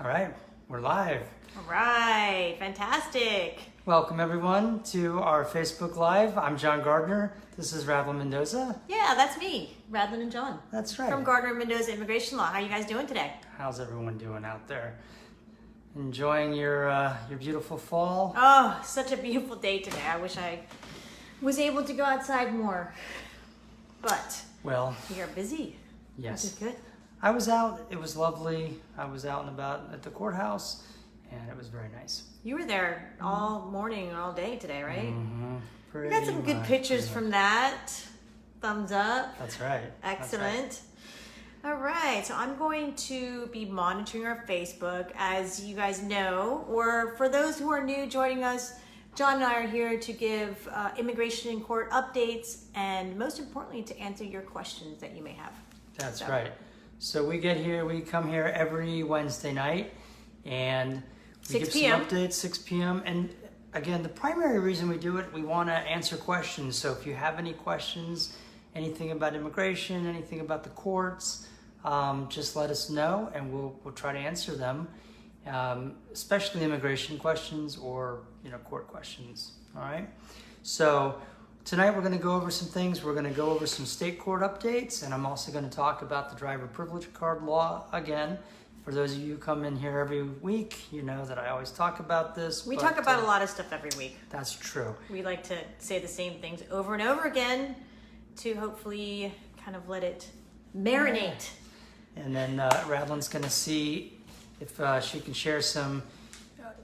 All right, we're live. All right, fantastic. Welcome everyone to our Facebook Live. I'm John Gardner. This is Ravel Mendoza. Yeah, that's me, Radlin and John. That's right. From Gardner Mendoza Immigration Law. How are you guys doing today? How's everyone doing out there? Enjoying your beautiful fall? Oh, such a beautiful day today. I wish I was able to go outside more. But Well, we are busy. yes. Which is good. I was out. It was lovely. I was out and about at the courthouse, and it was very nice. You were there all morning and all day today, right? Mm-hmm. We got some good pictures from that. Thumbs up. That's right. Excellent. All right, so I'm going to be monitoring our Facebook, as you guys know, or for those who are new joining us, John and I are here to give immigration and court updates, and most importantly, to answer your questions that you may have. That's right. So we come here every Wednesday night, and we 6 give p.m. some updates, 6 p.m. And again, the primary reason we do it, we want to answer questions. So if you have any questions, anything about immigration, anything about the courts, just let us know, and we'll try to answer them, especially immigration questions or court questions. All right. So tonight we're going to go over some things. We're going to go over some state court updates, and I'm also going to talk about the driver privilege card law again. For those of you who come in here every week, you know that I always talk about this. We talk about a lot of stuff every week. That's true. We like to say the same things over and over again to hopefully kind of let it marinate. And then Radlin's going to see if she can share some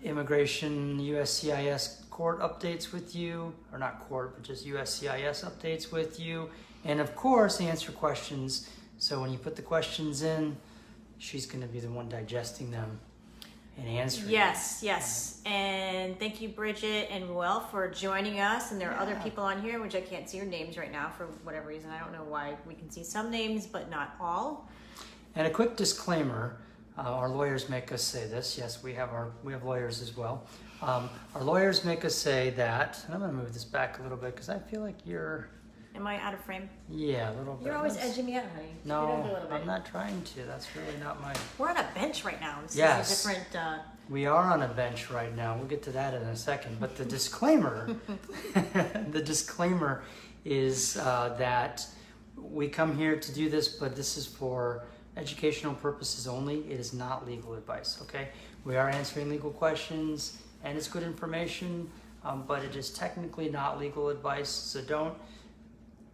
immigration USCIS court updates with you, or not court, but just USCIS updates with you. And of course, answer questions. So when you put the questions in, she's going to be the one digesting them and answering Yes, them. yes. And thank you, Bridget and Ruel, for joining us. And there are other people on here, which I can't see your names right now for whatever reason. I don't know why. We can see some names, but not all. And a quick disclaimer, our lawyers make us say this. Yes, we have lawyers as well. Our lawyers make us say that, and I'm going to move this back a little bit because I feel like you're... Am I out of frame? Yeah, a little bit. You're always edging me out, honey. No, I'm not trying to. That's really not my... We're on a bench right now. This Yes. is a different... We are on a bench right now. We'll get to that in a second. But the disclaimer, the disclaimer is that we come here to do this, but this is for educational purposes only. It is not legal advice, okay? We are answering legal questions, and it's good information, but it is technically not legal advice. So don't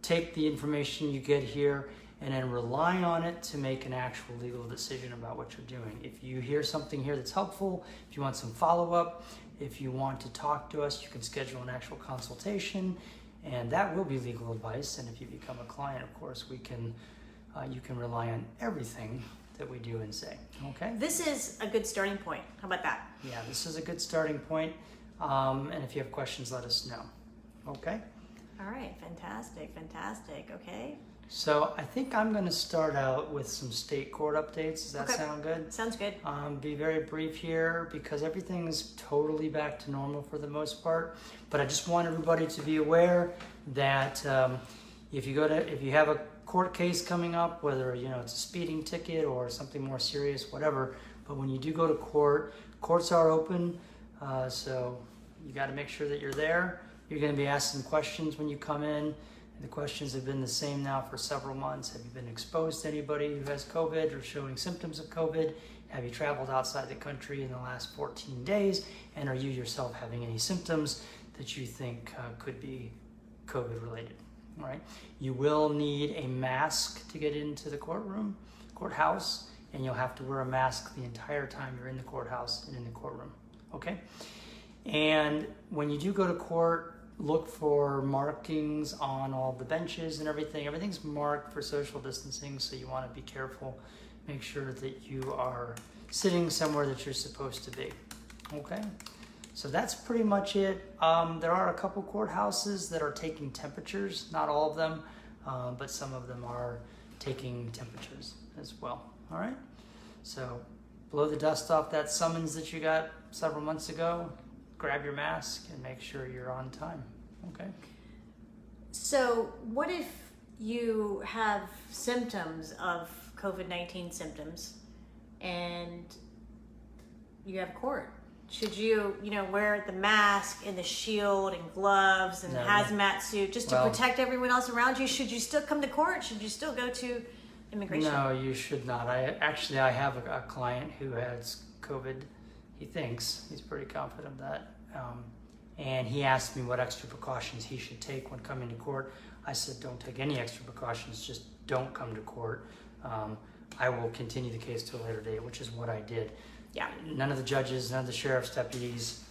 take the information you get here and then rely on it to make an actual legal decision about what you're doing. If you hear something here that's helpful, if you want some follow-up, if you want to talk to us, you can schedule an actual consultation, and that will be legal advice. And if you become a client, of course, you can rely on everything that we do and say, okay? This is a good starting point. How about that? Yeah, this is a good starting point. And if you have questions, let us know, okay? All right, fantastic, fantastic. Okay. So I think I'm going to start out with some state court updates. Does that Okay. sound good? Sounds good. Be very brief here because everything is totally back to normal for the most part. But I just want everybody to be aware that if you have a court case coming up, whether it's a speeding ticket or something more serious, whatever. But when you do go to court, courts are open, so you got to make sure that you're there. You're going to be asked some questions when you come in. The questions have been the same now for several months. Have you been exposed to anybody who has COVID or showing symptoms of COVID? Have you traveled outside the country in the last 14 days? And are you yourself having any symptoms that you think could be COVID related? All right. You will need a mask to get into the courthouse, and you'll have to wear a mask the entire time you're in the courthouse and in the courtroom. Okay? And when you do go to court, look for markings on all the benches and everything. Everything's marked for social distancing, so you want to be careful. Make sure that you are sitting somewhere that you're supposed to be. Okay? So that's pretty much it. There are a couple courthouses that are taking temperatures, not all of them, but some of them are taking temperatures as well. All right? So blow the dust off that summons that you got several months ago. Grab your mask and make sure you're on time. Okay? So what if you have symptoms of COVID-19 symptoms and you have court? Should you, wear the mask and the shield and gloves and No. hazmat suit just to Well- protect everyone else around you? Should you still come to court? Should you still go to immigration? No, you should not. I have a client who has COVID. He thinks he's pretty confident of that. And he asked me what extra precautions he should take when coming to court. I said, don't take any extra precautions, just don't come to court. I will continue the case to a later date, which is what I did. Yeah. None of the judges, none of the sheriff's deputies,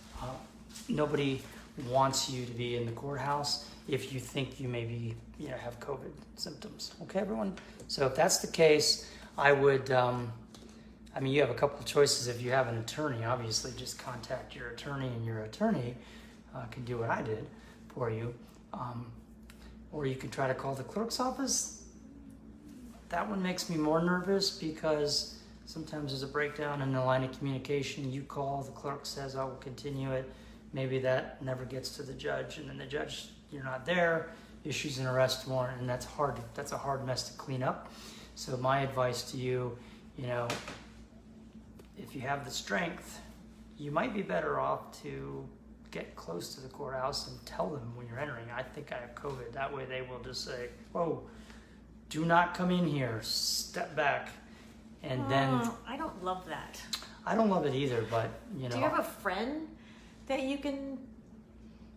nobody wants you to be in the courthouse if you think you maybe have COVID symptoms. Okay, everyone? So if that's the case, I would, you have a couple of choices. If you have an attorney, obviously just contact your attorney, and your attorney can do what I did for you. Or you can try to call the clerk's office. That one makes me more nervous because sometimes there's a breakdown in the line of communication. You call, the clerk says, I will continue it. Maybe that never gets to the judge, and then the judge, you're not there, issues an arrest warrant, and that's hard. That's a hard mess to clean up. So my advice to you, if you have the strength, you might be better off to get close to the courthouse and tell them when you're entering, I think I have COVID. That way they will just say, whoa, do not come in here, step back. And then I don't love that. I don't love it either, but Do you have a friend that you can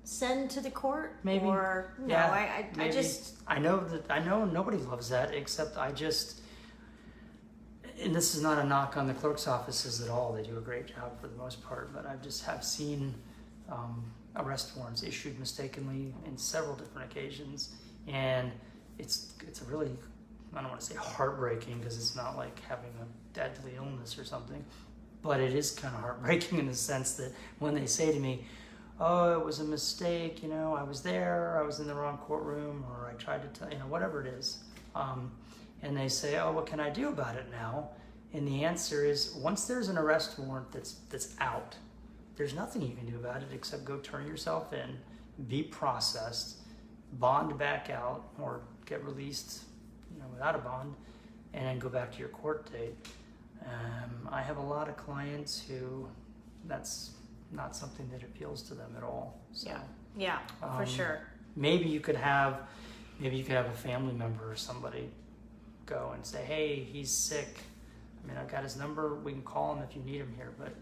send to the court? Maybe. Or no, Yeah, I maybe. just I know nobody loves that, except and this is not a knock on the clerk's offices at all. They do a great job for the most part, but I just have seen arrest warrants issued mistakenly in several different occasions, and it's a really, I don't want to say heartbreaking because it's not like having a deadly illness or something, but it is kind of heartbreaking in the sense that when they say to me, oh, it was a mistake, I was there, I was in the wrong courtroom, or I tried to tell, whatever it is. And they say, oh, what can I do about it now? And the answer is, once there's an arrest warrant that's out, there's nothing you can do about it except go turn yourself in, be processed, bond back out, or get released without a bond, and then go back to your court date. I have a lot of clients who that's not something that appeals to them at all. So, yeah, for sure. Maybe you could have a family member or somebody go and say, hey, he's sick. I've got his number. We can call him if you need him here. But,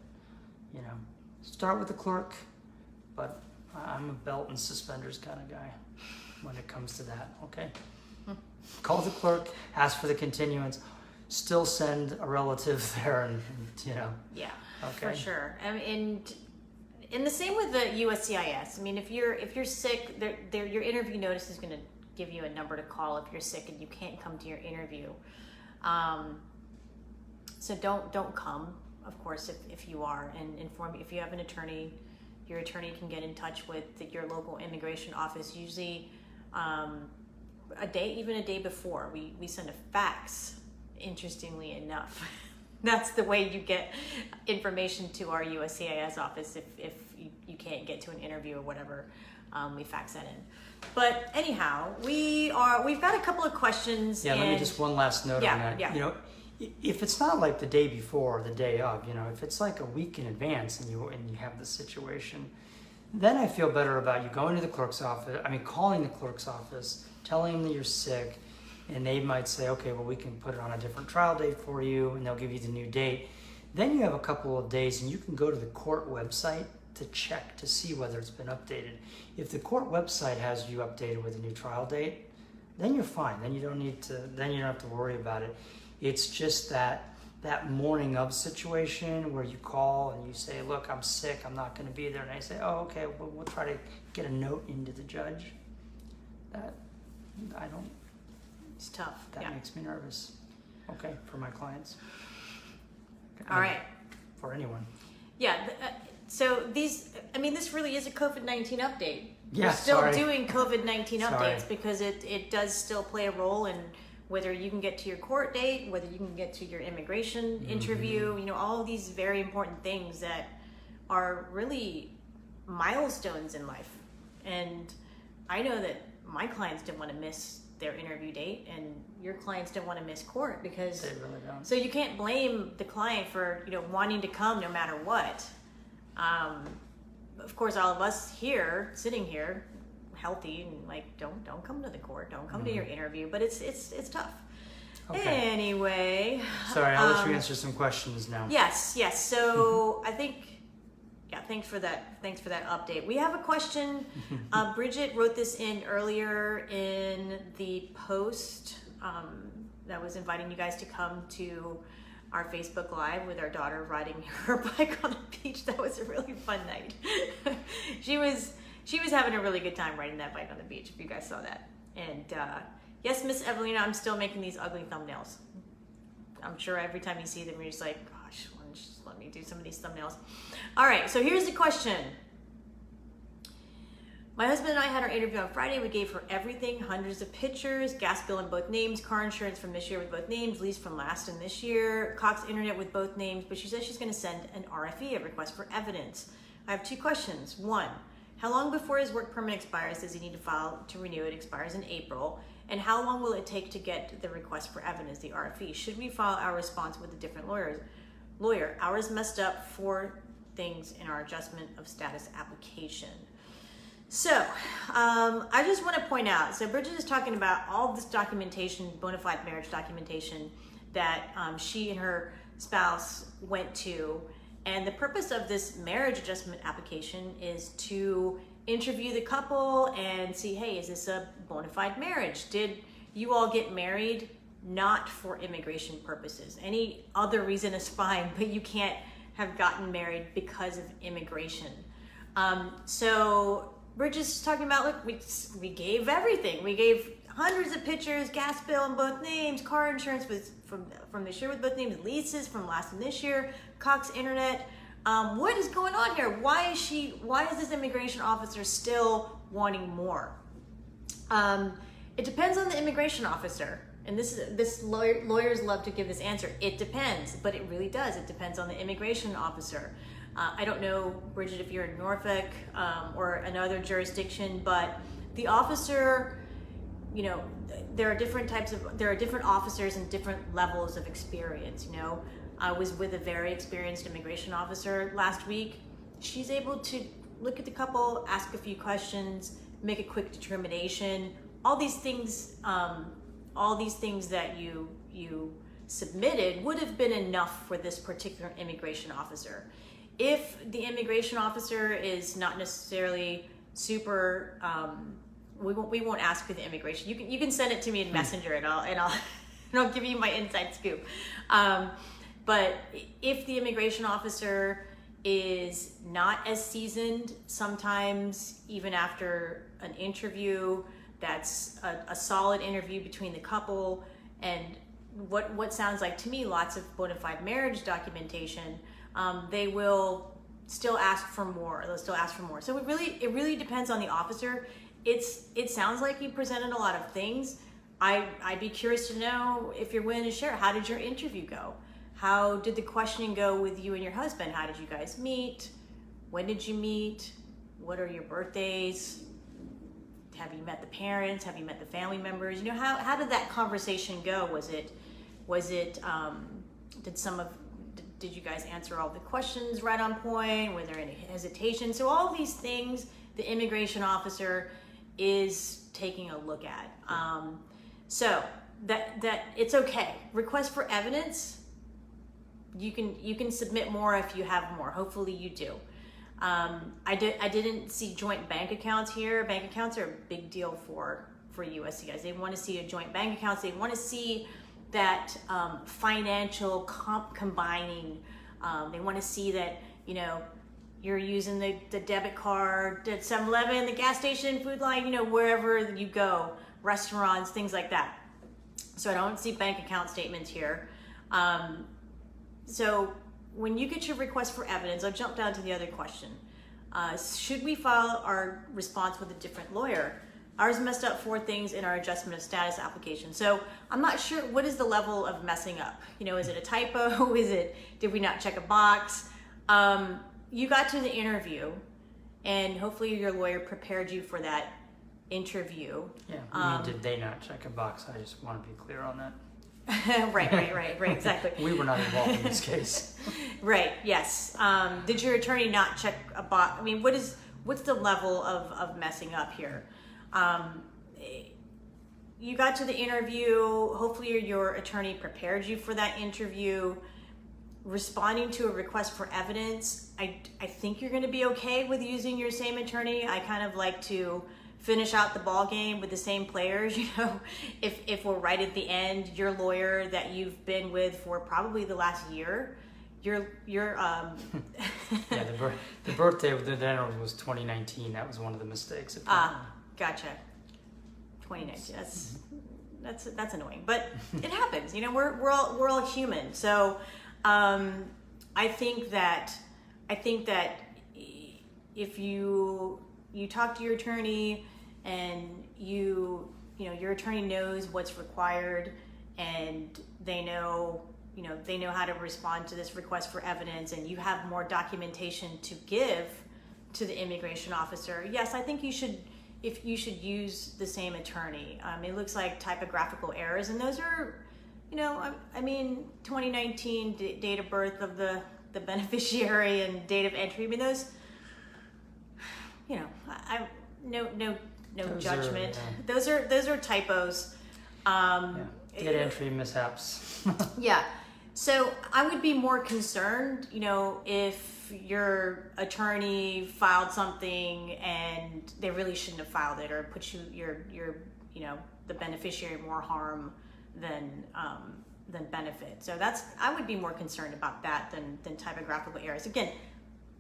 start with the clerk. But I'm a belt and suspenders kind of guy when it comes to that, okay? Call the clerk, ask for the continuance, still send a relative there, and Yeah, okay. for sure. And the same with the USCIS. If you're sick, your interview notice is going to give you a number to call if you're sick and you can't come to your interview. So don't come, of course, if you are, and inform. If you have an attorney, your attorney can get in touch with your local immigration office. Usually, a day before, we send a fax. Interestingly enough, that's the way you get information to our USCIS office if you can't get to an interview or whatever. We fax that in. But anyhow, we've got a couple of questions. Yeah, let me just one last note on that. Yeah. If it's not like the day before or the day of, if it's like a week in advance and you have the situation, then I feel better about you going to the clerk's office. Calling the clerk's office, telling them that you're sick, and they might say, okay, well, we can put it on a different trial date for you, and they'll give you the new date. Then you have a couple of days, and you can go to the court website to check to see whether it's been updated. If the court website has you updated with a new trial date, then you're fine. Then you don't have to worry about it. It's just that morning of situation where you call and you say, look, I'm sick, I'm not going to be there. And they say, oh, okay, well, we'll try to get a note into the judge. It's tough. That makes me nervous. Okay, for my clients. All right. For anyone. Yeah. So this really is a COVID-19 update. Yeah, We're still sorry. doing COVID-19 Sorry. updates because it does still play a role in whether you can get to your court date, whether you can get to your immigration interview, all of these very important things that are really milestones in life. And I know that my clients didn't want to miss their interview date, and your clients don't want to miss court because They really don't. so you can't blame the client for wanting to come no matter what. Of course, all of us here sitting here healthy and like don't come to the court, don't come to your interview, but it's tough. Okay. Anyway, Sorry, I'll let you answer some questions now. yes. So I think, thanks for that update. We have a question. Bridget wrote this in earlier in the post that was inviting you guys to come to our Facebook Live with our daughter riding her bike on the beach. That was a really fun night. She was having a really good time riding that bike on the beach, if you guys saw that. And yes, Miss Evelina, I'm still making these ugly thumbnails. I'm sure every time you see them, you're just like, gosh, why don't you just let me do some of these thumbnails? All right, so here's the question. My husband and I had our interview on Friday. We gave her everything, hundreds of pictures, gas bill in both names, car insurance from this year with both names, lease from last and this year, Cox Internet with both names, but she says she's gonna send an RFE, a request for evidence. I have two questions. One, how long before his work permit expires does he need to file to renew? It expires in April. And how long will it take to get the request for evidence, the RFE? Should we file our response with a different lawyer? Ours messed up 4 things in our adjustment of status application. So, I just want to point out, so Bridget is talking about all this documentation, bona fide marriage documentation that she and her spouse went to. And the purpose of this marriage adjustment application is to interview the couple and see, hey, is this a bona fide marriage? Did you all get married? Not for immigration purposes. Any other reason is fine, but you can't have gotten married because of immigration. So Bridget's talking about, look, we gave everything. We gave hundreds of pictures, gas bill in both names, car insurance was from this year with both names, leases from last and this year, Cox Internet. What is going on here? Why is this immigration officer still wanting more? It depends on the immigration officer. And lawyers love to give this answer. It depends, but it really does. It depends on the immigration officer. I don't know, Bridget, if you're in Norfolk or another jurisdiction, but the officer, there are different officers and different levels of experience. I was with a very experienced immigration officer last week. She's able to look at the couple, ask a few questions, make a quick determination. All these things that you submitted would have been enough for this particular immigration officer. If the immigration officer is not necessarily super, we won't ask for the immigration. You can send it to me in Messenger and I'll give you my inside scoop. But if the immigration officer is not as seasoned, sometimes even after an interview, that's a solid interview between the couple, and what sounds like to me lots of bona fide marriage documentation, they will still ask for more. They'll still ask for more. So it really depends on the officer. It sounds like you presented a lot of things. I'd be curious to know if you're willing to share. How did your interview go? How did the questioning go with you and your husband? How did you guys meet? When did you meet? What are your birthdays? Have you met the parents? Have you met the family members? How did that conversation go? Did you guys answer all the questions right on point? Were there any hesitation? So all these things the immigration officer is taking a look at. So that it's okay. Request for evidence. You can submit more if you have more. Hopefully you do. I didn't see joint bank accounts here. Bank accounts are a big deal for USCIS. They want to see a joint bank accounts. They want to see that financial combining. They want to see that you're using the debit card at 7-Eleven, the gas station, Food Line, wherever you go, restaurants, things like that. So I don't see bank account statements here. So when you get your request for evidence, I'll jump down to the other question. Should we file our response with a different lawyer? Ours messed up 4 things in our adjustment of status application. So I'm not sure, what is the level of messing up? Is it a typo? Did we not check a box? You got to the interview and hopefully your lawyer prepared you for that interview. Yeah, I mean, did they not check a box? I just want to be clear on that. Right, exactly. We were not involved in this case. Right, yes. Did your attorney not check a box? I mean, what's the level of messing up here? You got to the interview, hopefully your attorney prepared you for that interview. Responding to a request for evidence, I think you're going to be okay with using your same attorney. I kind of like to finish out the ball game with the same players. You know, if we're right at the end, your lawyer that you've been with for probably the last year, your Yeah, the birthday of the dinner was 2019. That was one of the mistakes. Gotcha. 2019. That's annoying, but it happens. You know, we're all human. So I think that if you talk to your attorney and you know your attorney knows what's required and they know how to respond to this request for evidence, and you have more documentation to give to the immigration officer, yes, I think you should use the same attorney. It looks like typographical errors, and those are, you know, I mean, 2019 date of birth of the beneficiary and date of entry. I mean, those, you know, no Those judgment. Are, Those are typos. Date entry mishaps. Yeah. So I would be more concerned, you know, if your attorney filed something and they really shouldn't have filed it, or put your you know, the beneficiary more harm than benefit. So I would be more concerned about that than typographical errors. Again,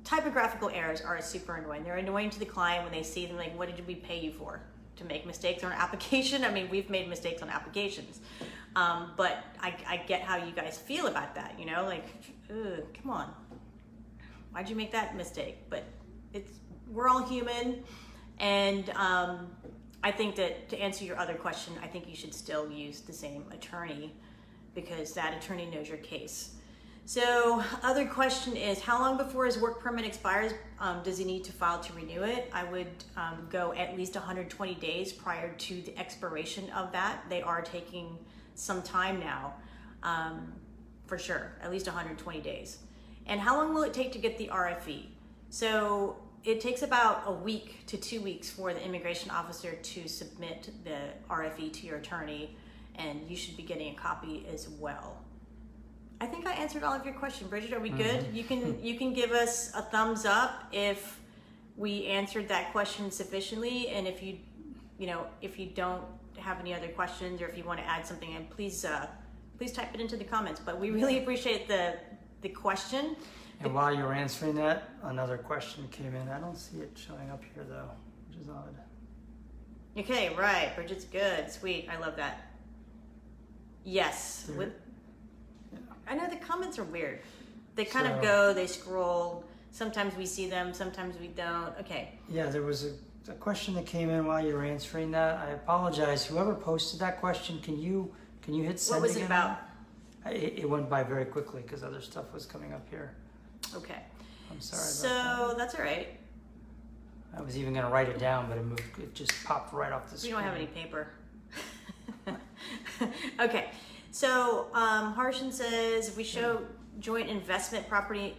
typographical errors are super annoying. They're annoying to the client when they see them, like, what did we pay you for? To make mistakes on an application? I mean, we've made mistakes on applications. But I get how you guys feel about that, you know, like, come on. Why'd you make that mistake? But we're all human. And I think that to answer your other question, I think you should still use the same attorney because that attorney knows your case. So other question is, how long before his work permit expires does he need to file to renew it? I would go at least 120 days prior to the expiration of that. They are taking some time now, for sure, at least 120 days. And how long will it take to get the RFE? So it takes about a week to 2 weeks for the immigration officer to submit the RFE to your attorney, and you should be getting a copy as well. I think I answered all of your questions. Bridget, are we good? You can give us a thumbs up if we answered that question sufficiently, and if you don't have any other questions, or if you want to add something in, please type it into the comments. But we really appreciate the question. And while you're answering that, another question came in. I don't see it showing up here though, which is odd. Okay, right. Bridget's good. Sweet. I love that. Yes. I know the comments are weird. They kind of go, they scroll. Sometimes we see them, sometimes we don't. Okay. Yeah, there was a question that came in while you were answering that. I apologize. Whoever posted that question, can you hit send again? What was it about? It went by very quickly because other stuff was coming up here. Okay. I'm sorry about that. So that's all right. I was even going to write it down, but it just popped right off the screen. We don't have any paper. Okay. So Harshan says, if we show joint investment property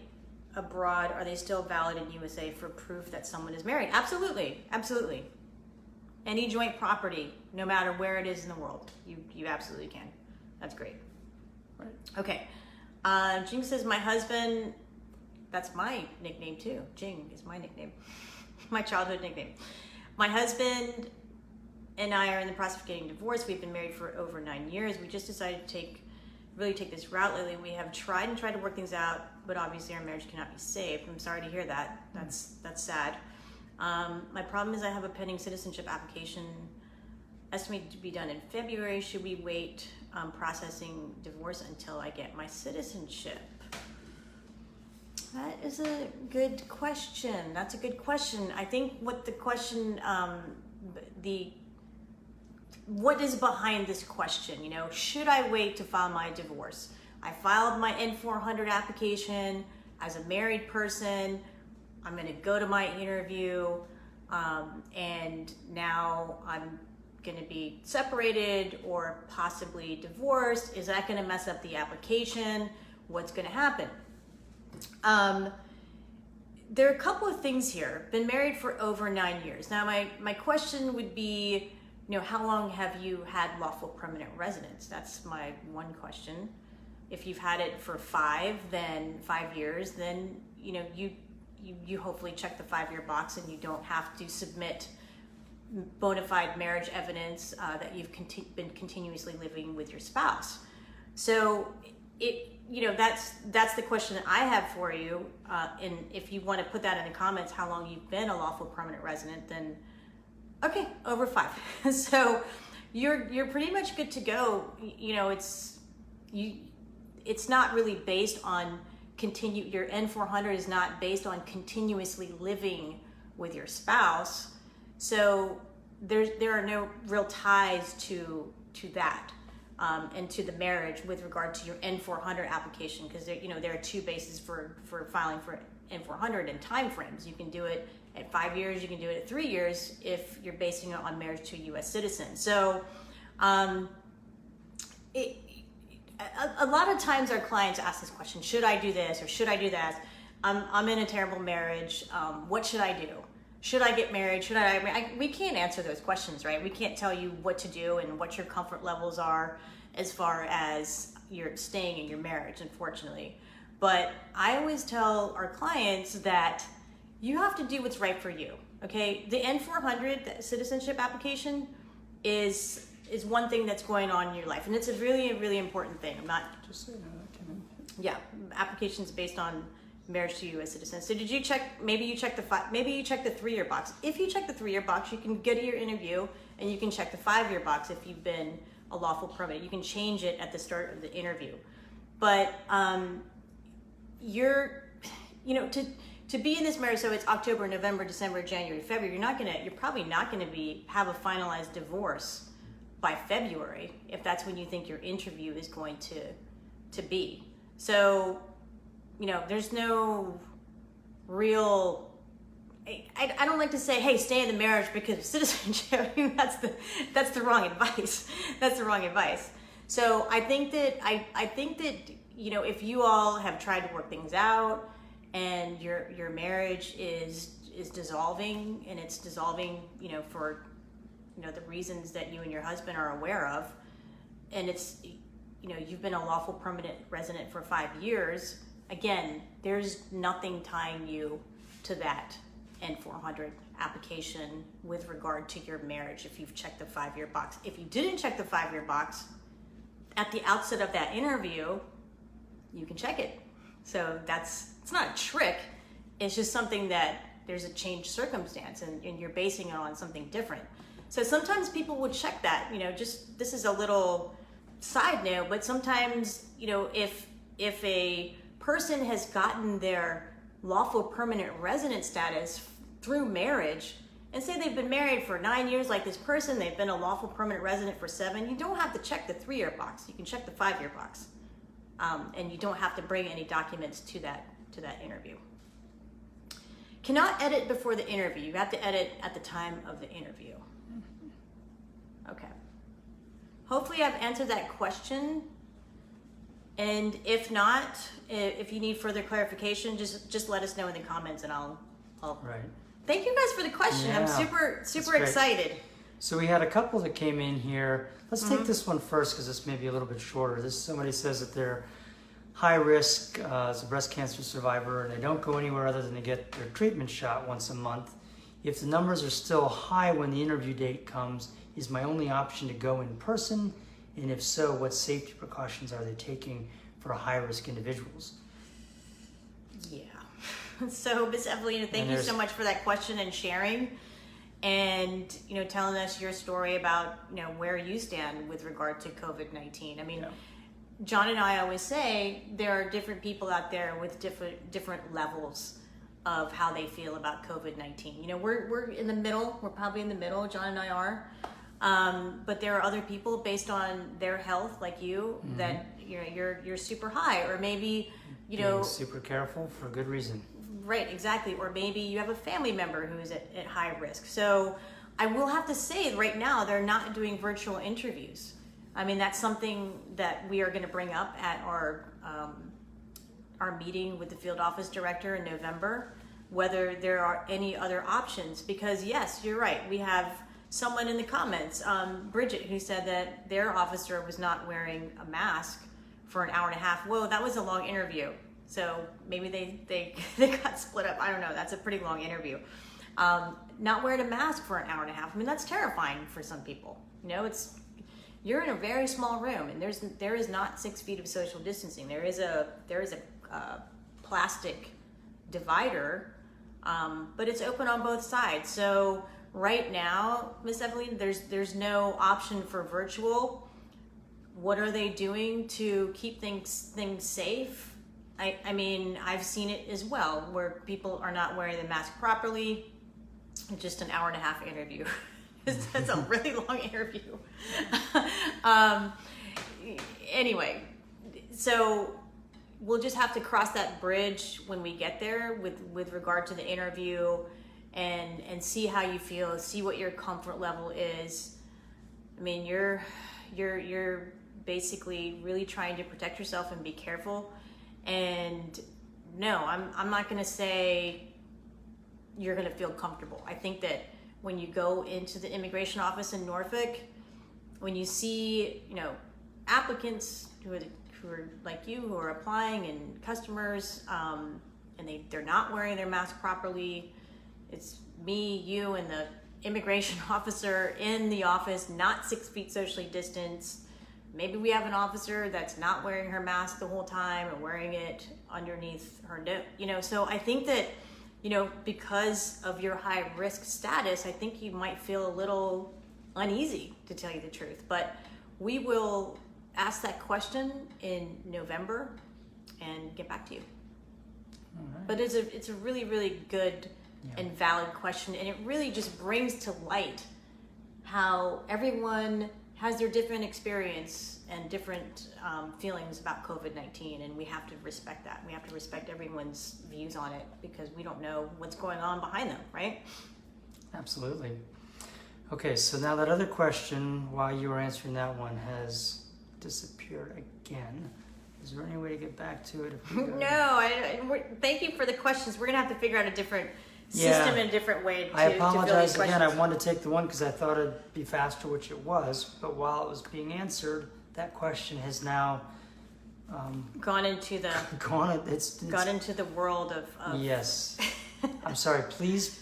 abroad, are they still valid in USA for proof that someone is married? Absolutely. Absolutely. Any joint property, no matter where it is in the world, you absolutely can. That's great. Right. Okay. Jing says, my husband, that's my nickname too. Jing is my nickname, my childhood nickname. My husband and I are in the process of getting divorced. We've been married for over 9 years. We just decided to really take this route lately. We have tried to work things out, but obviously our marriage cannot be saved. I'm sorry to hear that. That's sad. My problem is I have a pending citizenship application estimated to be done in February. Should we wait processing divorce until I get my citizenship? That is a good question. That's a good question. I think what the question, what is behind this question? You know, should I wait to file my divorce? I filed my N-400 application as a married person. I'm going to go to my interview. and now I'm going to be separated or possibly divorced. Is that going to mess up the application? What's going to happen? There are a couple of things here. Been married for over 9 years. Now, my question would be, how long have you had lawful permanent residence? That's my one question. If you've had it for 5 years, then you hopefully check the 5-year box and you don't have to submit bona fide marriage evidence that you've been continuously living with your spouse. So that's the question that I have for you. And if you want to put that in the comments, how long you've been a lawful permanent resident, then okay, over 5. So you're pretty much good to go. It's not really based on your N400 is not based on continuously living with your spouse. So there are no real ties to that. And to the marriage with regard to your N400 application, because there are 2 bases for filing for N400 and time frames. You can do it at 5 years, you can do it at 3 years if you're basing it on marriage to a U.S. citizen. So a lot of times our clients ask this question: should I do this or should I do that? I'm in a terrible marriage. What should I do? Should I get married? We can't answer those questions, right? We can't tell you what to do and what your comfort levels are as far as you're staying in your marriage, unfortunately. But I always tell our clients that you have to do what's right for you, okay? The N400 citizenship application is one thing that's going on in your life, and it's a really, really important thing. I'm not Just so you know, that came in. Yeah, applications based on marriage to U.S. citizens. So did you check? Maybe you check the 3-year box. If you check the 3-year box, you can go to your interview and you can check the 5-year box if you've been a lawful permanent. You can change it at the start of the interview. But to be in this marriage, so it's October, November, December, January, February. You're probably not gonna have a finalized divorce by February if that's when you think your interview is going to be. So there's no real. I don't like to say, hey, stay in the marriage because of citizenship. I mean, that's the wrong advice. That's the wrong advice. So I think that if you all have tried to work things out and your marriage is dissolving, and it's dissolving, for the reasons that you and your husband are aware of, and it's you've been a lawful permanent resident for 5 years. Again, there's nothing tying you to that N400 application with regard to your marriage if you've checked the 5-year box. If you didn't check the 5-year box at the outset of that interview, you can check it. So it's not a trick. It's just something that there's a changed circumstance and you're basing it on something different. So sometimes people would check that, this is a little side note, but sometimes, if a person has gotten their lawful permanent resident status through marriage, and say they've been married for 9 years like this person, they've been a lawful permanent resident for 7, you don't have to check the 3-year box. You can check the 5-year box. And you don't have to bring any documents to that interview. Cannot edit before the interview. You have to edit at the time of the interview. Okay. Hopefully I've answered that question. And if not, if you need further clarification, just let us know in the comments and I'll Right. Thank you guys for the question. Yeah, I'm super excited. So we had a couple that came in here. Let's take this one first because this may be a little bit shorter. Somebody says that they're high risk as a breast cancer survivor and they don't go anywhere other than to get their treatment shot once a month. If the numbers are still high when the interview date comes, is my only option to go in person? And if so, what safety precautions are they taking for high risk individuals? Yeah. So Ms. Evelina, thank you so much for that question and sharing, and telling us your story about where you stand with regard to COVID-19. I mean, yeah. John and I always say there are different people out there with different levels of how they feel about COVID-19. We're in the middle. We're probably in the middle. John and I are. But there are other people based on their health, like you, that you're super high, or maybe being super careful for good reason. Right, exactly. Or maybe you have a family member who's at high risk. So I will have to say right now they're not doing virtual interviews. I mean, that's something that we are going to bring up at our meeting with the field office director in November, whether there are any other options. Because yes, you're right. We have someone in the comments, Bridget, who said that their officer was not wearing a mask for an hour and a half. Whoa, that was a long interview. So maybe they got split up. I don't know. That's a pretty long interview. Not wearing a mask for an hour and a half. I mean, that's terrifying for some people. You know, you're in a very small room, and there is not 6 feet of social distancing. There is a plastic divider, but it's open on both sides. So right now, Miss Eveline, there's no option for virtual. What are they doing to keep things safe? I mean, I've seen it as well, where people are not wearing the mask properly. Just an hour and a half interview. That's a really long interview. Anyway, so we'll just have to cross that bridge when we get there with regard to the interview, and see how you feel, see what your comfort level is. I mean, you're basically really trying to protect yourself and be careful. And no, I'm not going to say you're going to feel comfortable. I think that when you go into the immigration office in Norfolk, when you see, applicants who are like you, who are applying, and customers, and they're not wearing their mask properly, it's me, you, and the immigration officer in the office, not 6 feet socially distanced. Maybe we have an officer that's not wearing her mask the whole time and wearing it underneath her nose. So I think that, because of your high risk status, I think you might feel a little uneasy, to tell you the truth. But we will ask that question in November and get back to you. All right. But it's a really, really good and valid question, and it really just brings to light how everyone has their different experience and different feelings about COVID-19, and we have to respect that. We have to respect everyone's views on it, because we don't know what's going on behind them, right? Absolutely. Okay, so now that other question, while you were answering that one, has disappeared again. Is there any way to get back to it? No, thank you for the questions. We're going to have to figure out a different system and a different way to I apologize to fill these again. I questions. wanted to take the one because I thought it'd be faster, which it was. But while it was being answered, that question has now gone into the gone into the world of Yes. I'm sorry. Please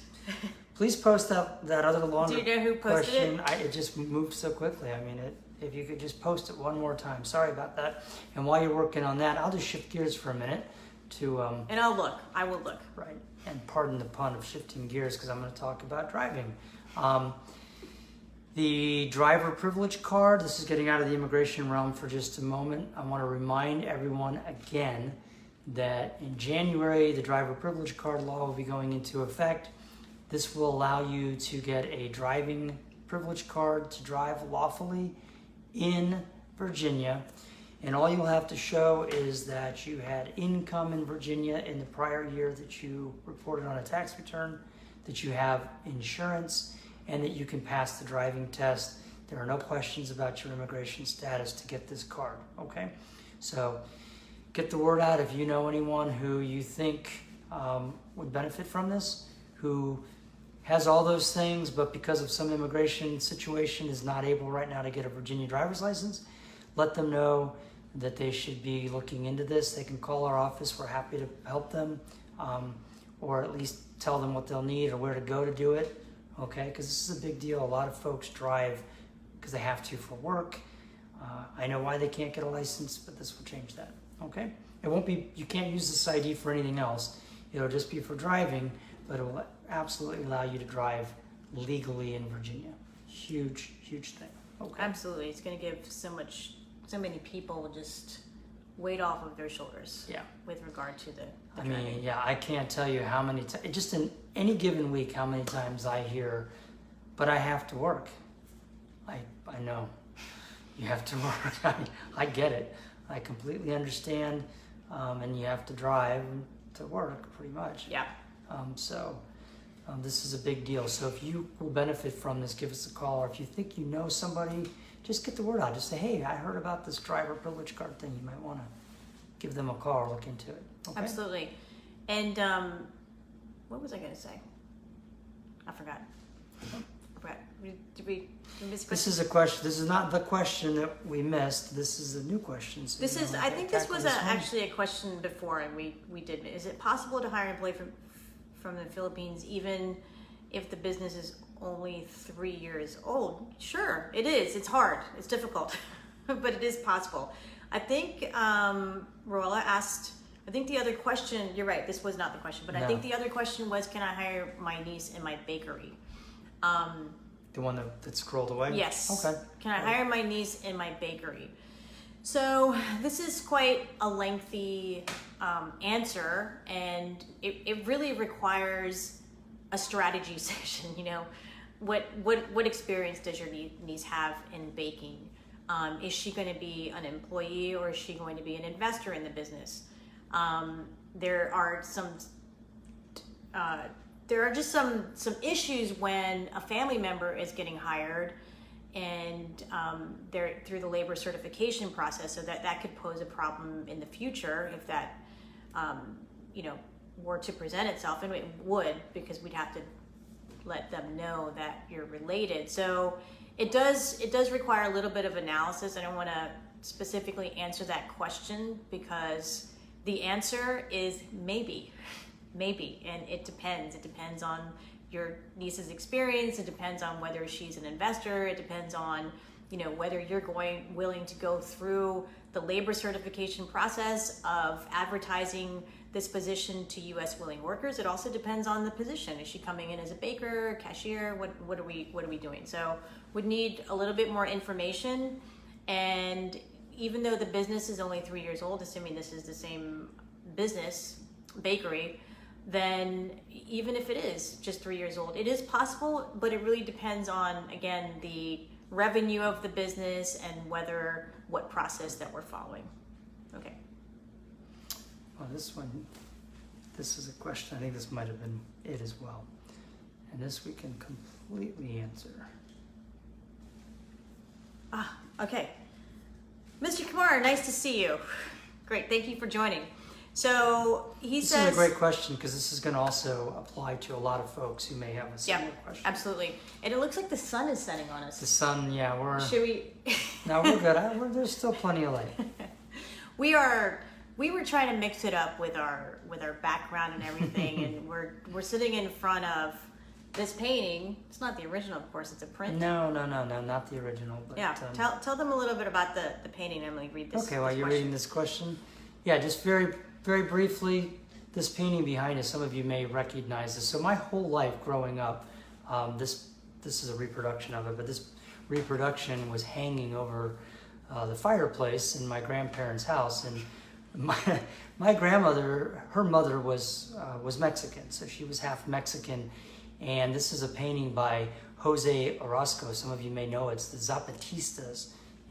post that other longer Do you know who posted question. It just moved so quickly. I mean, if you could just post it one more time. Sorry about that. And while you're working on that, I'll just shift gears for a minute to and I will look. Right. And pardon the pun of shifting gears, because I'm going to talk about driving. The driver privilege card, this is getting out of the immigration realm for just a moment. I want to remind everyone again that in January, the driver privilege card law will be going into effect. This will allow you to get a driving privilege card to drive lawfully in Virginia. And all you'll have to show is that you had income in Virginia in the prior year that you reported on a tax return, that you have insurance, and that you can pass the driving test. There are no questions about your immigration status to get this card, okay? So get the word out if you know anyone who you think would benefit from this, who has all those things, but because of some immigration situation is not able right now to get a Virginia driver's license. Let them know that they should be looking into this. They can call our office. We're happy to help them, or at least tell them what they'll need or where to go to do it, okay? Because this is a big deal. A lot of folks drive because they have to for work. I know why they can't get a license, but this will change that, okay? It won't be, you can't use this ID for anything else. It'll just be for driving, but it will absolutely allow you to drive legally in Virginia. Huge, huge thing, okay? Absolutely. It's going to give so many people just weight off of their shoulders. Yeah. With regard to the I driving. mean, yeah, I can't tell you how many times, just in any given week, how many times I hear, but I have to work. I know you have to work. I get it. I completely understand. And you have to drive. to work, pretty much. Yeah. This is a big deal. So if you will benefit from this, give us a call. Or if you think you know somebody, just get the word out. Just say, hey, I heard about this driver privilege card thing. You might want to give them a call or look into it. Okay? Absolutely. And what was I going to say? I forgot. Did we miss a question? This is a question. This is not the question that we missed. This is a new question. So This is. I think this was actually a question before, and we did. Is it possible to hire an employee from the Philippines even if the business is only 3 years old? Sure, it is. It's hard. It's difficult, but it is possible. I think Roella asked. I think the other question. You're right. This was not the question, but I think the other question was, can I hire my niece in my bakery? The one that scrolled away? Yes. Okay. Can I hire my niece in my bakery? So this is quite a lengthy answer, and it really requires a strategy session. You know, what experience does your niece have in baking? Is she going to be an employee, or is she going to be an investor in the business? There are just some issues when a family member is getting hired and they're through the labor certification process, so that could pose a problem in the future if that were to present itself, and it would, because we'd have to let them know that you're related. So it does require a little bit of analysis. I don't want to specifically answer that question because the answer is maybe, and it depends on your niece's experience. It depends on whether she's an investor. It depends on whether you're willing to go through the labor certification process of advertising this position to U.S. willing workers. It also depends on the position. Is she coming in as a baker, cashier? What are we doing? So would need a little bit more information. And even though the business is only 3 years old, assuming this is the same business, bakery, then even if it is just 3 years old, it is possible, but it really depends on, again, the revenue of the business and what process that we're following. Okay. Well, this is a question. I think this might have been it as well. And this we can completely answer. Okay. Mr. Kumar, nice to see you. Great, thank you for joining. So this is a great question, because this is going to also apply to a lot of folks who may have a similar question. Absolutely. And it looks like the sun is setting on us. The sun, yeah, Should we? No, we're good. There's still plenty of light. We were trying to mix it up with our background and everything, and we're sitting in front of this painting. It's not the original, of course. It's a print. No, not the original. But, yeah. Tell them a little bit about the painting, Emily. Read this. Okay, while you're reading this question, yeah, just very very briefly, this painting behind us, some of you may recognize this. So my whole life growing up, this is a reproduction of it, but this reproduction was hanging over the fireplace in my grandparents' house. And my grandmother, her mother was Mexican, so she was half Mexican. And this is a painting by Jose Orozco. Some of you may know it's the Zapatistas,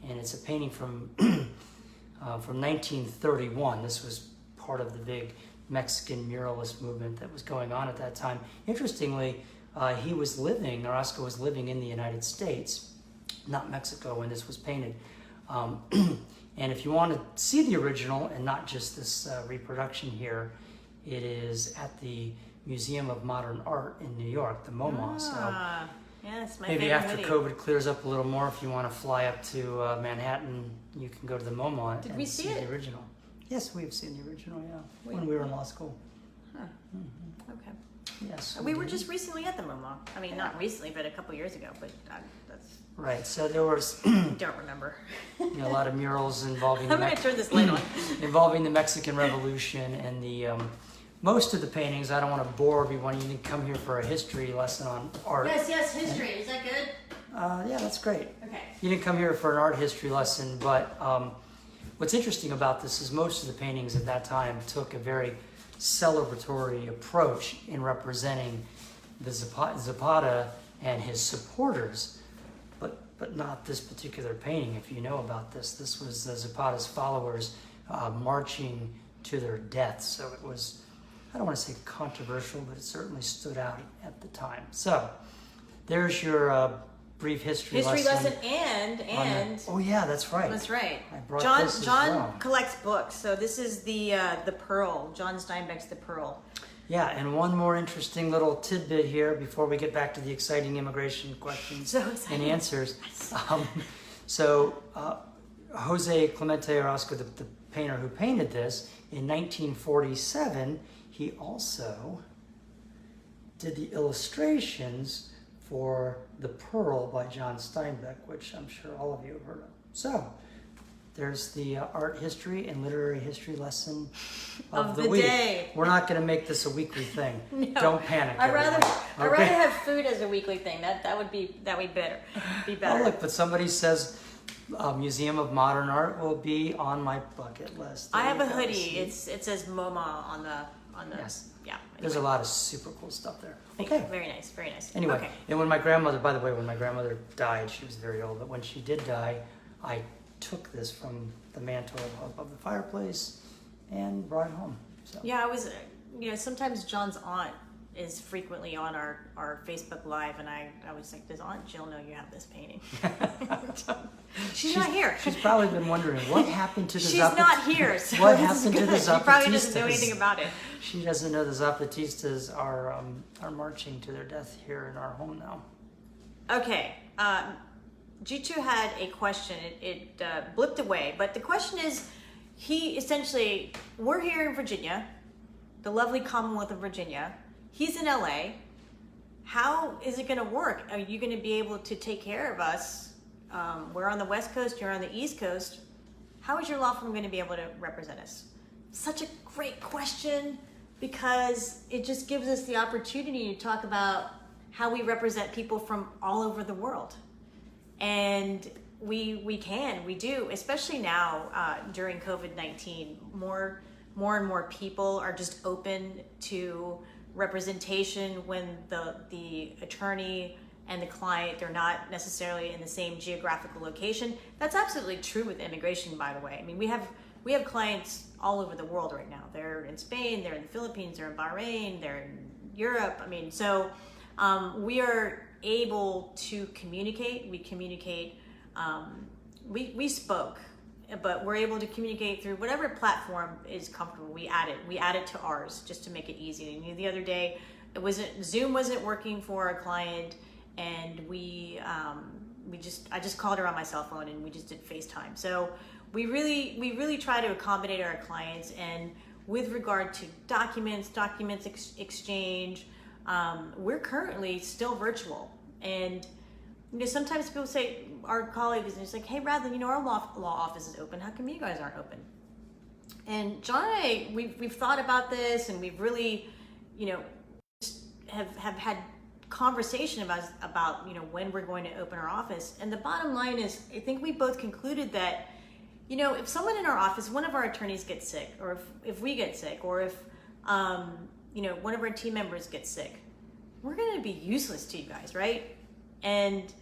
and it's a painting from 1931. This was part of the big Mexican muralist movement that was going on at that time. Interestingly, Orozco was living in the United States, not Mexico, when this was painted. And if you want to see the original and not just this reproduction here, it is at the Museum of Modern Art in New York, the MoMA. Yes, my maybe favorite after hoodie. COVID clears up a little more, if you want to fly up to Manhattan, you can go to the MoMA Did we see it? the original. Yes, we've seen the original, yeah, when we were in law school. Huh. Mm-hmm. Okay. Yes. We were just recently at the MoMA. I mean, not recently, but a couple years ago. But that's right. So there was don't remember. A lot of murals involving I'm going to turn this light on. involving the Mexican Revolution, and the most of the paintings. I don't want to bore everyone. You can come here for a history lesson on art. Yes, history. Is that good? Yeah, that's great. Okay. You didn't come here for an art history lesson, but what's interesting about this is most of the paintings at that time took a very celebratory approach in representing the Zapata and his supporters, but not this particular painting. If you know about this was the Zapata's followers marching to their deaths. So it was I don't want to say controversial, but it certainly stood out at the time. So there's your brief history lesson. and oh yeah, that's right. That's right. I brought John this as well. collects books, so this is the Pearl. John Steinbeck's The Pearl. Yeah, and one more interesting little tidbit here before we get back to the exciting immigration questions and answers. Jose Clemente Orozco, the painter who painted this, in 1947, he also did the illustrations for The Pearl by John Steinbeck, which I'm sure all of you have heard of. So, there's the art history and literary history lesson of the week. Day. We're not going to make this a weekly thing. No. Don't panic. I'd rather Okay? have food as a weekly thing. That would be better. Be better. Oh, look, but somebody says Museum of Modern Art will be on my bucket list. I have a There you go. hoodie. See? It says MoMA on the Yes. yeah. There's a Anyway. lot of super cool stuff there. Okay. Very nice. Very nice. Anyway, Okay. and when my grandmother, by the way, when my grandmother died, she was very old, but when she did die, I took this from the mantle above the fireplace and brought it home. So. Yeah, I was. Sometimes John's aunt is frequently on our Facebook Live, and I was like, does Aunt Jill know you have this painting? She's not here. She's probably been wondering what happened to the She's not here. So what this happened is to the good. Zapatistas? She probably doesn't know anything about it. She doesn't know the Zapatistas are marching to their death here in our home now. Okay. G2 had a question. It blipped away, but the question is, we're here in Virginia, the lovely Commonwealth of Virginia. He's in LA. How is it going to work? Are you going to be able to take care of us? We're on the West Coast, you're on the East Coast. How is your law firm going to be able to represent us? Such a great question, because it just gives us the opportunity to talk about how we represent people from all over the world. And we do, especially now during COVID-19. More and more people are just open to representation when the attorney and the client, they're not necessarily in the same geographical location. That's absolutely true with immigration, by the way. I mean, we have clients all over the world right now. They're in Spain, they're in the Philippines, they're in Bahrain, they're in Europe. I mean, so we are able to communicate. We communicate. We spoke, but we're able to communicate through whatever platform is comfortable. We add it to ours just to make it easy. And the other day, Zoom wasn't working for a client, and I just called her on my cell phone, and we just did FaceTime. So we really try to accommodate our clients. And with regard to documents exchange, we're currently still virtual. And sometimes people say, our colleagues, and it's like, hey, Radlin, our law office is open. How come you guys aren't open? And John and I, we've thought about this, and we've really, have had conversation about when we're going to open our office. And the bottom line is, I think we both concluded that, if someone in our office, one of our attorneys gets sick, or if we get sick, or if one of our team members gets sick, we're going to be useless to you guys, right? And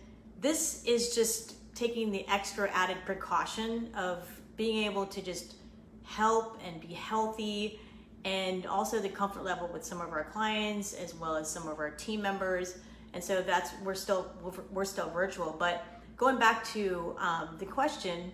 this is just taking the extra added precaution of being able to just help and be healthy, and also the comfort level with some of our clients as well as some of our team members. And so we're still virtual. But going back to the question,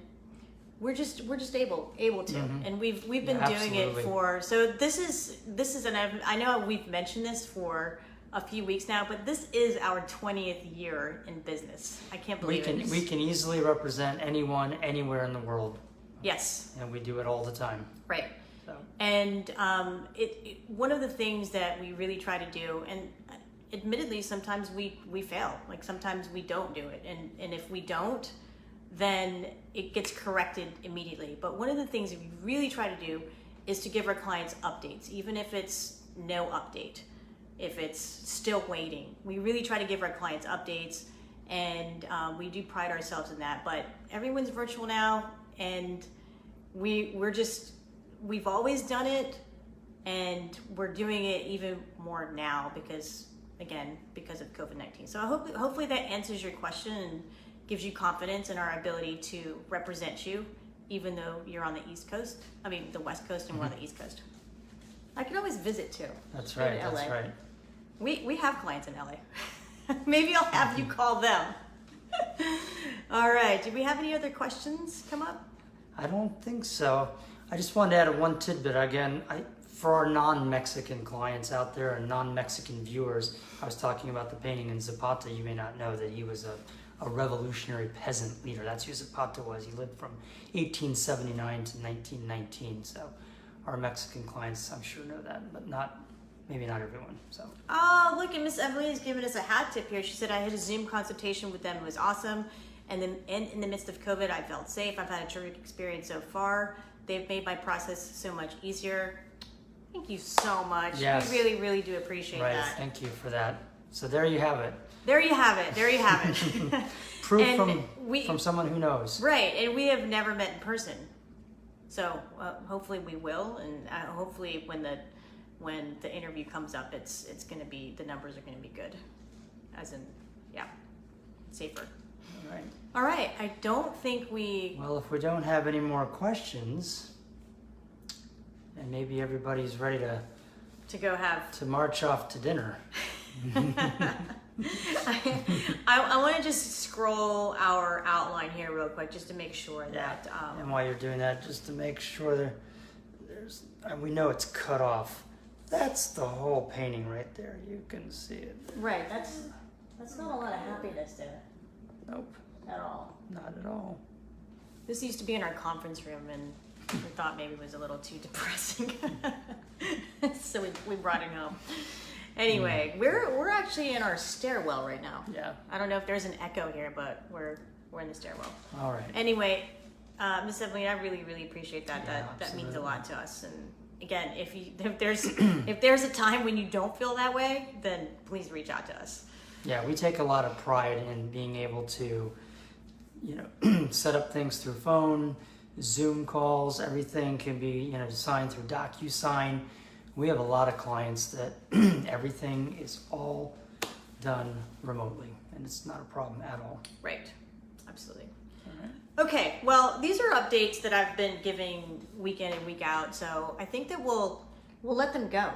we're just able to, Mm-hmm. and we've been doing it for. So this is, and I know we've mentioned this for a few weeks now, but this is our 20th year in business. I can't believe it. We can easily represent anyone, anywhere in the world. Yes. And we do it all the time. Right. So. And one of the things that we really try to do, and admittedly, sometimes we fail. Like sometimes we don't do it. And if we don't, then it gets corrected immediately. But one of the things that we really try to do is to give our clients updates, even if it's no update. If it's still waiting, we really try to give our clients updates, and we do pride ourselves in that. But everyone's virtual now, and we've always done it, and we're doing it even more now because of COVID-19. So hopefully that answers your question and gives you confidence in our ability to represent you, even though you're on the East Coast. I mean, the West Coast, and we're on the East Coast. I can always visit too. That's Go to right. That's LA. right. We have clients in LA. Maybe I'll have you call them. All right. Do we have any other questions come up? I don't think so. I just wanted to add one tidbit again. For our non-Mexican clients out there and non-Mexican viewers, I was talking about the painting in Zapata. You may not know that he was a revolutionary peasant leader. That's who Zapata was. He lived from 1879 to 1919. So our Mexican clients, I'm sure, know that, but maybe not everyone. So. Oh, look, and Miss Evelyn's giving us a hat tip here. She said, I had a Zoom consultation with them. It was awesome. And then in the midst of COVID, I felt safe. I've had a terrific experience so far. They've made my process so much easier. Thank you so much. Yes. We really, really do appreciate Right. that. Thank you for that. So there you have it. There you have it. There you have it. Proof And from someone who knows. Right, and we have never met in person. So hopefully we will, and hopefully when the interview comes up, it's going to be, the numbers are going to be good. As in, yeah, safer. All right. All right, I don't think we... Well, if we don't have any more questions, and maybe everybody's ready To go have... to march off to dinner. I want to just scroll our outline here real quick just to make sure that... And while you're doing that, just to make sure we know it's cut off. That's the whole painting right there. You can see it. Right, that's not a lot of happiness there. Nope. At all. Not at all. This used to be in our conference room, and we thought maybe it was a little too depressing. So we brought it home. Anyway, we're actually in our stairwell right now. Yeah. I don't know if there's an echo here, but we're in the stairwell. All right. Anyway, Miss Evelyn, I really, really appreciate that. Yeah, That means a absolutely. lot to us. And again, if there's a time when you don't feel that way, then please reach out to us. Yeah, we take a lot of pride in being able to, set up things through phone, Zoom calls. Everything can be, signed through DocuSign. We have a lot of clients that everything is all done remotely, and it's not a problem at all. Right. Absolutely. All right. Okay, well, these are updates that I've been giving week in and week out, so I think that we'll let them go.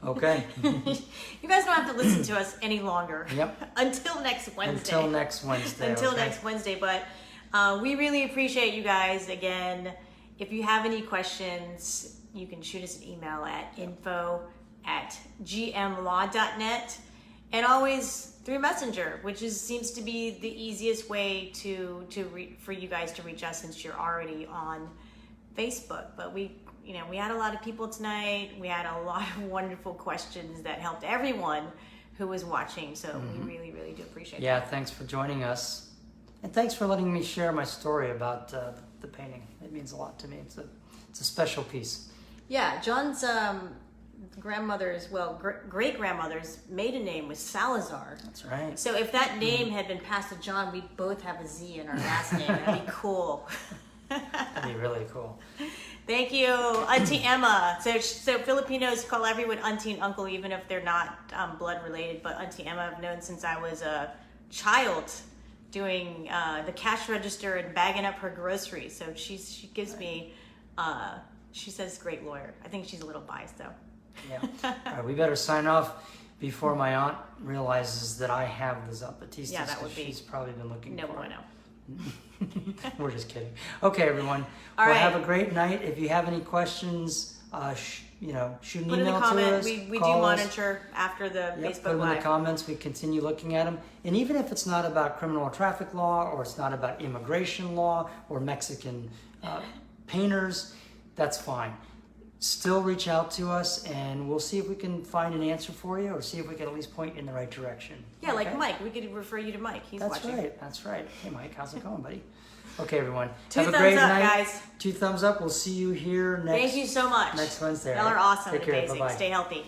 Okay. You guys don't have to listen to us any longer. Yep. Until next Wednesday. Until next Wednesday. Until okay? next Wednesday, but we really appreciate you guys. Again, if you have any questions, you can shoot us an email at info@gmlaw.net, and always through Messenger, which seems to be the easiest way for you guys to reach us since you're already on Facebook. But we had a lot of people tonight. We had a lot of wonderful questions that helped everyone who was watching. So we really, really do appreciate Yeah, that. thanks for joining us. And thanks for letting me share my story about the painting. It means a lot to me. It's a special piece. Yeah, John's great-grandmother's maiden name was Salazar. That's right. So if that name had been passed to John, we'd both have a Z in our last name. That'd be cool. That'd be really cool. Thank you, Auntie Emma. So Filipinos call everyone auntie and uncle, even if they're not blood related. But Auntie Emma I've known since I was a child, doing the cash register and bagging up her groceries. So she gives me, she says great lawyer. I think she's a little biased though. Yeah. All right, we better sign off before my aunt realizes that I have the Zapatistas. Yeah, that would 'cause be- she's probably been looking No for it. bueno. We're just kidding. Okay, everyone. All well, right. have a great night. If you have any questions, shoot an Put in email the comment. to us. We do call us. monitor after the Yep, put Facebook them in the Live. comments. We continue looking at them. And even if it's not about criminal or traffic law, or it's not about immigration law, or Mexican painters, that's fine. Still reach out to us, and we'll see if we can find an answer for you, or see if we can at least point you in the right direction. Yeah, like Okay? Mike. We could refer you to Mike. He's That's watching. right. That's right. Hey, Mike, how's it going, buddy? Okay, everyone. Two have a thumbs great up, night. guys. 2 thumbs up. We'll see you here next. Thank you so much. Next Wednesday. Y'all are awesome Take and care. amazing. Bye-bye. Stay healthy.